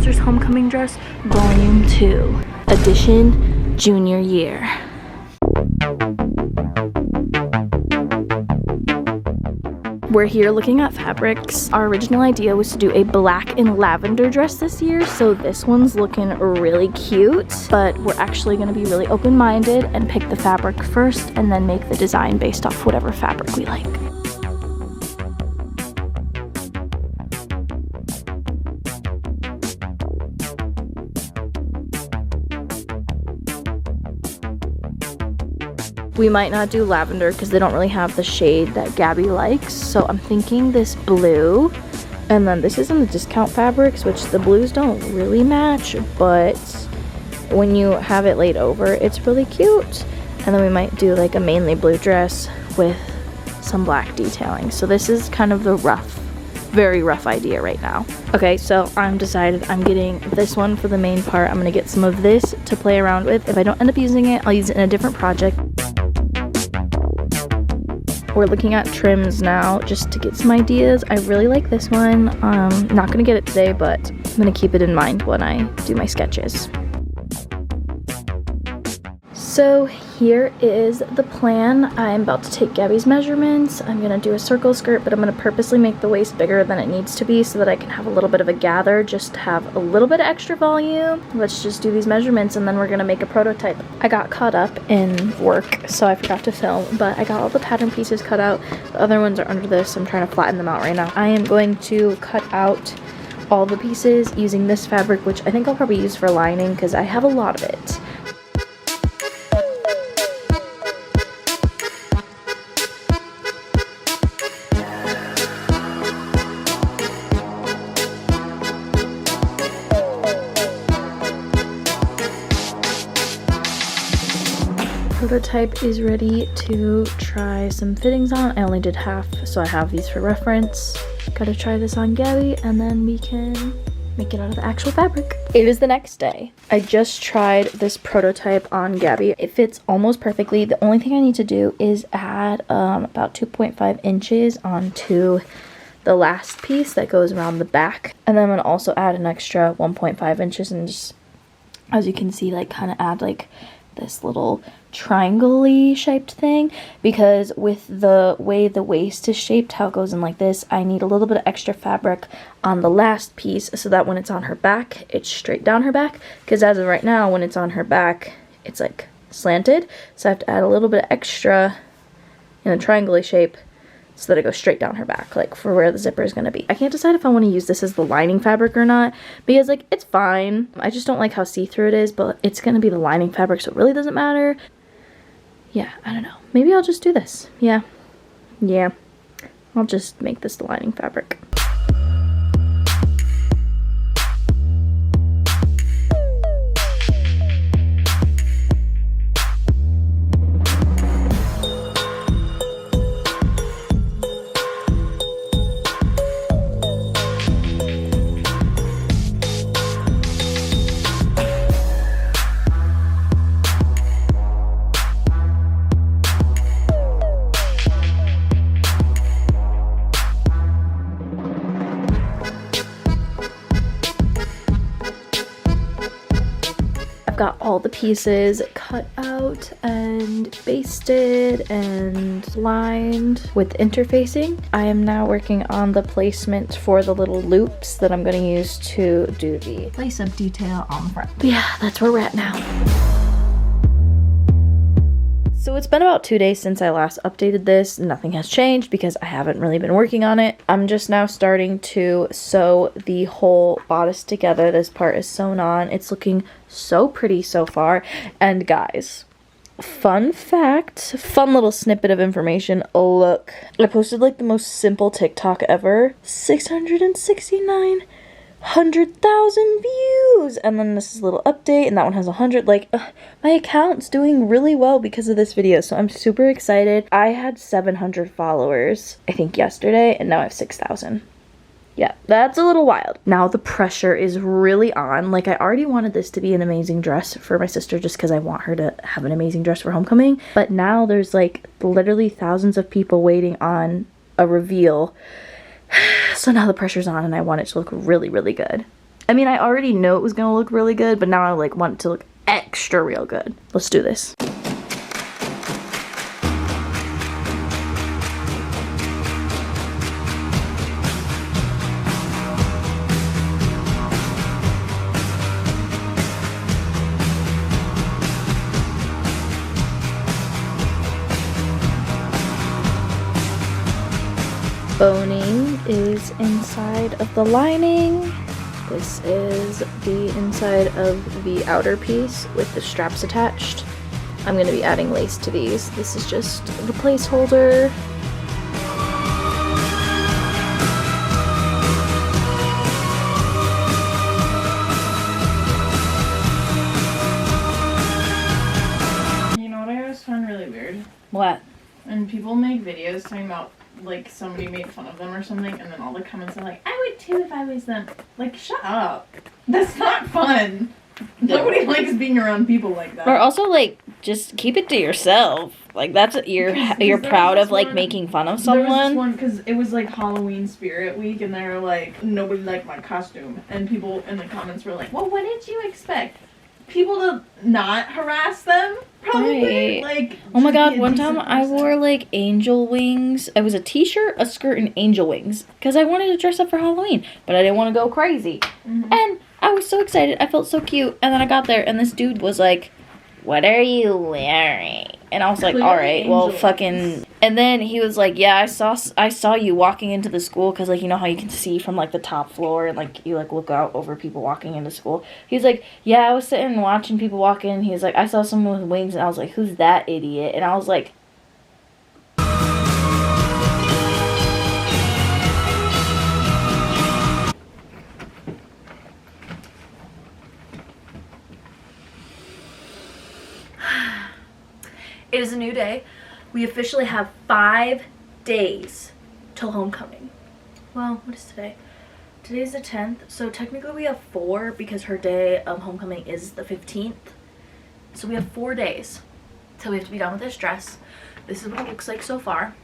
sister's homecoming dress, volume 2, edition junior year. We're here looking at fabrics. Our original idea was to do a black and lavender dress this year, so this one's looking really cute, but we're actually gonna be really open-minded and pick the fabric first and then make the design based off whatever fabric we like. We might not do lavender because they don't really have the shade that Gabby likes. So I'm thinking this blue. And then this is in the discount fabrics, which the blues don't really match. But when you have it laid over, it's really cute. And then we might do like a mainly blue dress with some black detailing. So this is kind of the rough, very rough idea right now. Okay, so I'm decided I'm getting this one for the main part. I'm gonna get some of this to play around with. If I don't end up using it, I'll use it in a different project. We're looking at trims now just to get some ideas. I really like this one. Not gonna get it today, but I'm gonna keep it in mind when I do my sketches. So here is the plan. I'm about to take Gabby's measurements. I'm gonna do a circle skirt, but I'm gonna purposely make the waist bigger than it needs to be so that I can have a little bit of a gather, just to have a little bit of extra volume. Let's just do these measurements and then we're gonna make a prototype. I got caught up in work, so I forgot to film, but I got all the pattern pieces cut out. The other ones are under this. I'm trying to flatten them out right now. I am going to cut out all the pieces using this fabric, which I think I'll probably use for lining because I have a lot of it. Prototype is ready to try some fittings on. I only did half, so I have these for reference. Gotta try this on Gabby and then we can make it out of the actual fabric. It is the next day. I just tried this prototype on Gabby. It fits almost perfectly. The only thing I need to do is add about 2.5 inches onto the last piece that goes around the back. And then I'm gonna also add an extra 1.5 inches and just, as you can see, like kind of add like this little triangle-y shaped thing, because with the way the waist is shaped, how it goes in like this, I need a little bit of extra fabric on the last piece so that when it's on her back, it's straight down her back, because as of right now, when it's on her back, it's like slanted, so I have to add a little bit of extra in a triangle-y shape so that it goes straight down her back, like for where the zipper is going to be. I can't decide if I want to use this as the lining fabric or not, because like it's fine. I just don't like how see-through it is, but it's going to be the lining fabric, so it really doesn't matter. Yeah, I don't know. Maybe I'll just do this. Yeah. I'll just make this the lining fabric. Got all the pieces cut out and basted and lined with interfacing. I am now working on the placement for the little loops that I'm going to use to do the lace-up detail on the front. But yeah, that's where we're at now. So it's been about 2 days since I last updated this. Nothing has changed because I haven't really been working on it. I'm just now starting to sew the whole bodice together. This part is sewn on. It's looking so pretty so far. And guys, fun fact, fun little snippet of information. Look, I posted like the most simple TikTok ever. 669,000 views, and then this is a little update, and that one has 100. Like, my account's doing really well because of this video, so I'm super excited. I had 700 followers, I think, yesterday, and now I have 6,000. Yeah, that's a little wild. Now the pressure is really on. Like, I already wanted this to be an amazing dress for my sister just because I want her to have an amazing dress for homecoming, but now there's like literally thousands of people waiting on a reveal. So now the pressure's on and I want it to look really, really good. I mean, I already know it was gonna look really good, but now I like want it to look extra real good. Let's do this. Boning is inside of the lining. This is the inside of the outer piece with the straps attached. I'm going to be adding lace to these. This is just the placeholder. You know what I always find really weird? What? When people make videos talking about like somebody made fun of them or something, and then all the comments are like, I would too if I was them. Like, shut up. That's not fun. Nobody likes being around people like that. Or also, like, just keep it to yourself. Like, that's what you're proud of, like, making fun of someone. There was this one, because it was like Halloween Spirit Week, and they were like, nobody liked my costume. And people in the comments were like, well, what did you expect? People to not harass them? Probably. Right. Like, oh my god, one time I wore, like, angel wings. It was a t-shirt, a skirt, and angel wings. Because I wanted to dress up for Halloween, but I didn't want to go crazy. Mm-hmm. And I was so excited. I felt so cute. And then I got there, and this dude was like, what are you wearing? And I was like, all right, well, fucking... And then he was like, yeah, I saw you walking into the school, because, like, you know how you can see from, like, the top floor, and, like, you, like, look out over people walking into school. He was like, yeah, I was sitting and watching people walk in. He was like, I saw someone with wings, and I was like, who's that idiot? And I was like... It is a new day. We officially have 5 days till homecoming. Well, what is today? Today's the 10th, so technically we have 4 because her day of homecoming is the 15th. So we have 4 days till we have to be done with this dress. This is what it looks like so far.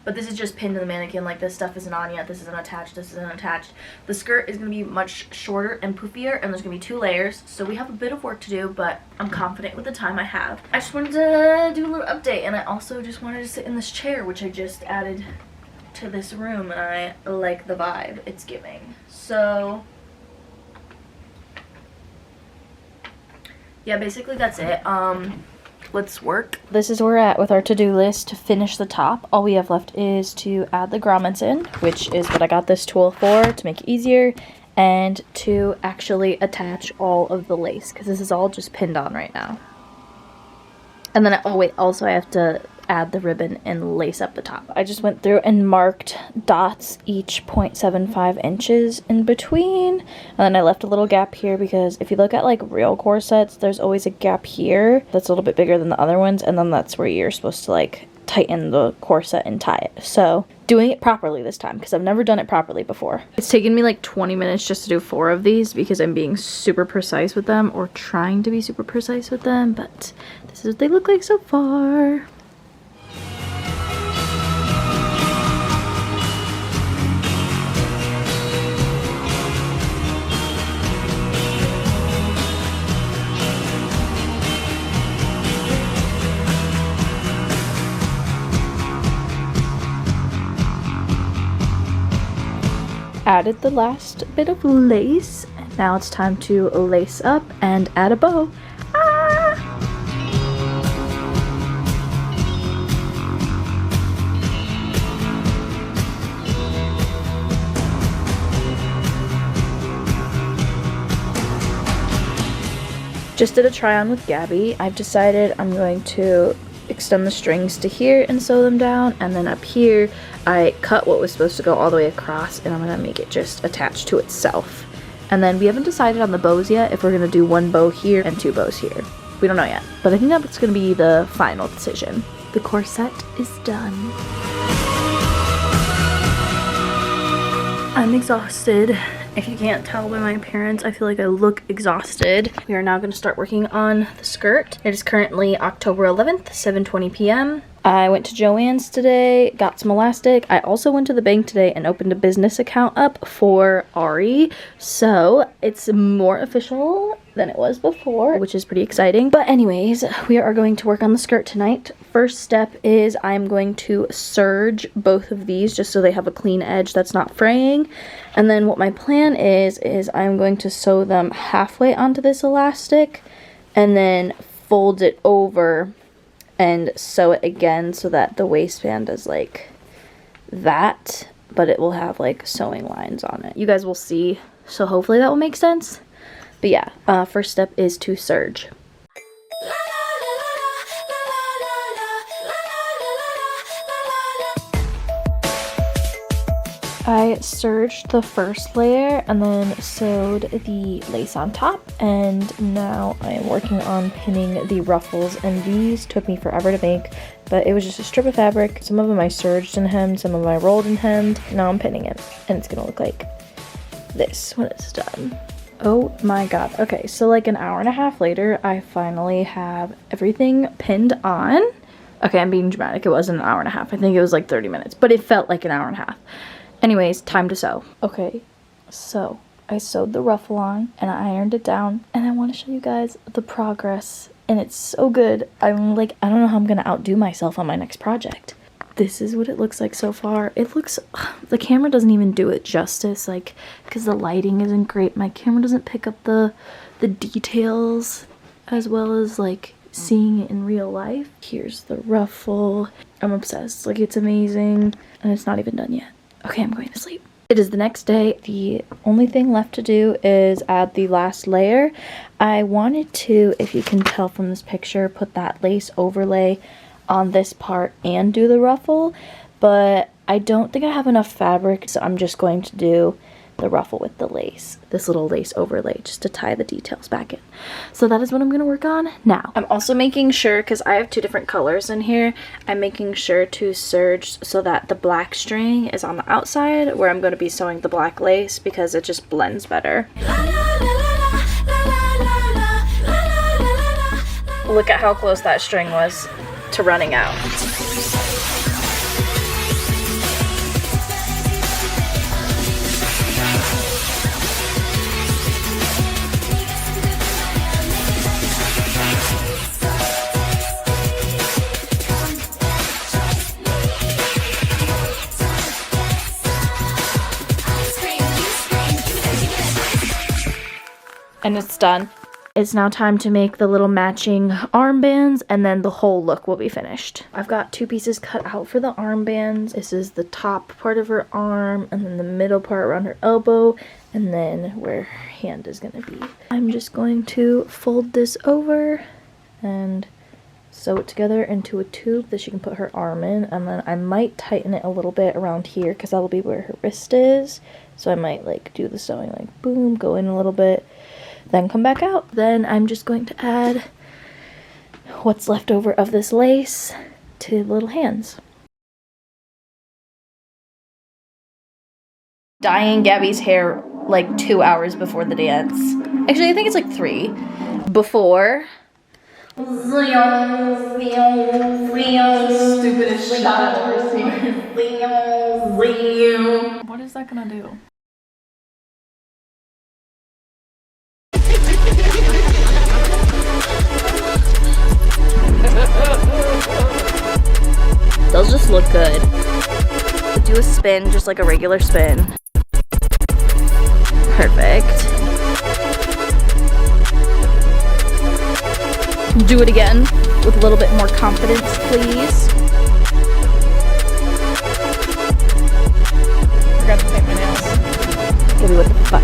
But this is just pinned to the mannequin. Like, this stuff isn't on yet. This isn't attached. This isn't attached. The skirt is going to be much shorter and poofier, and there's going to be 2 layers. So we have a bit of work to do, but I'm confident with the time I have. I just wanted to do a little update, and I also just wanted to sit in this chair, which I just added to this room, and I like the vibe it's giving. So yeah, basically that's it. Let's work. This is where we're at with our to-do list to finish the top. All we have left is to add the grommets in, which is what I got this tool for, to make it easier, and to actually attach all of the lace, because this is all just pinned on right now. And then, oh wait, also I have to add the ribbon and lace up the top. I just went through and marked dots each 0.75 inches in between, and then I left a little gap here because if you look at like real corsets, there's always a gap here that's a little bit bigger than the other ones, and then that's where you're supposed to like tighten the corset and tie it. So doing it properly this time, because I've never done it properly before. It's taken me like 20 minutes just to do 4 of these because I'm being super precise with them, or trying to be super precise with them, but this is what they look like so far. Added the last bit of lace, and now it's time to lace up and add a bow. Ah! Just did a try on with Gabby. I've decided I'm going to extend the strings to here and sew them down, and then up here I cut what was supposed to go all the way across, and I'm gonna make it just attach to itself. And then we haven't decided on the bows yet, if we're gonna do 1 bow here and 2 bows here. We don't know yet, but I think that's gonna be the final decision. The corset is done. I'm exhausted. If you can't tell by my appearance, I feel like I look exhausted. We are now going to start working on the skirt. It is currently October 11th, 7:20 p.m. I went to Joann's today, got some elastic. I also went to the bank today and opened a business account up for Ari. So it's more official than it was before, which is pretty exciting. But anyways, we are going to work on the skirt tonight. First step is I'm going to serge both of these just so they have a clean edge that's not fraying. And then what my plan is I'm going to sew them halfway onto this elastic and then fold it over and sew it again so that the waistband is like that, but it will have like sewing lines on it. You guys will see, so hopefully that will make sense. But yeah, first step is to serge. I serged the first layer and then sewed the lace on top, and now I am working on pinning the ruffles, and these took me forever to make, but it was just a strip of fabric. Some of them I serged and hemmed, some of them I rolled and hemmed. Now I'm pinning it, and it's gonna look like this when it's done. Oh my god. Okay, so like an hour and a half later, I finally have everything pinned on. Okay, I'm being dramatic. It wasn't an hour and a half. I think it was like 30 minutes, but it felt like an hour and a half. Anyways, time to sew. Okay, so I sewed the ruffle on and I ironed it down, and I want to show you guys the progress, and it's so good. I'm like, I don't know how I'm gonna outdo myself on my next project. This is what it looks like so far. It looks, the camera doesn't even do it justice, like, because the lighting isn't great. My camera doesn't pick up the details as well as like seeing it in real life. Here's the ruffle. I'm obsessed. Like, it's amazing, and it's not even done yet. Okay, I'm going to sleep. It is the next day. The only thing left to do is add the last layer. I wanted to, if you can tell from this picture, put that lace overlay on this part and do the ruffle, but I don't think I have enough fabric, so I'm just going to do the ruffle with the lace, this little lace overlay, just to tie the details back in. So that is what I'm going to work on now. I'm also making sure, because I have two different colors in here, I'm making sure to serge so that the black string is on the outside where I'm going to be sewing the black lace, because it just blends better. Look at how close that string was to running out. And it's done. It's now time to make the little matching armbands, and then the whole look will be finished. I've got two pieces cut out for the armbands. This is the top part of her arm, and then the middle part around her elbow, and then where her hand is gonna be. I'm just going to fold this over and sew it together into a tube that she can put her arm in, and then I might tighten it a little bit around here because that'll be where her wrist is. So I might like do the sewing like boom, go in a little bit, then come back out. Then I'm just going to add what's left over of this lace to the little hands. Dyeing Gabby's hair like 2 hours before the dance. Actually, I think it's like 3. Before. Stupidest shot I've ever seen. What is that gonna do? Those just look good. Do a spin, just like a regular spin. Perfect. Do it again with a little bit more confidence, please. Forgot to paint my nails. Gabby, what the fuck?